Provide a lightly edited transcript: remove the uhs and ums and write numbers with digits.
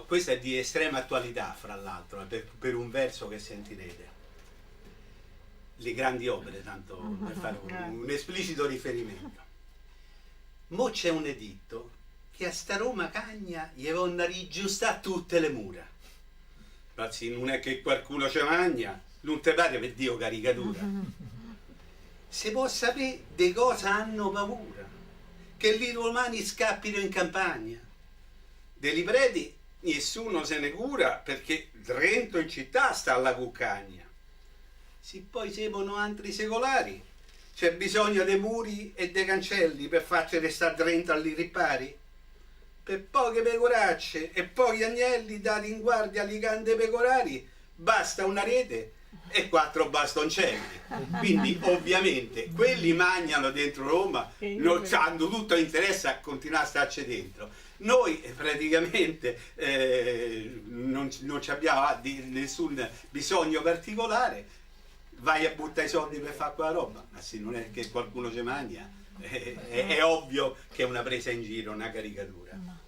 questa è di estrema attualità, fra l'altro, per un verso che sentirete. Le grandi opere, tanto per fare un esplicito riferimento. Mo c'è un editto che a sta Roma Cagna gli vanno a rigiustare tutte le mura. Infatti non è che qualcuno ci magna, non te pare per Dio caricatura. Se può sapere di cosa hanno paura, che i romani scappino in campagna. Dei preti nessuno se ne cura perché Trento in città sta alla cuccagna. Se poi siamo altri secolari, c'è bisogno dei muri e dei cancelli per farci restare Trento agli ripari. Per poche pecoracce e pochi agnelli dati in guardia alle cande pecorari, basta una rete e 4 bastoncelli. Quindi ovviamente quelli mangiano dentro Roma, non hanno tutto l'interesse a continuare a starci dentro. Noi praticamente non abbiamo nessun bisogno particolare, vai a buttare i soldi per fare quella roba, ma se non è che qualcuno ci mangia, è ovvio che è una presa in giro, una caricatura.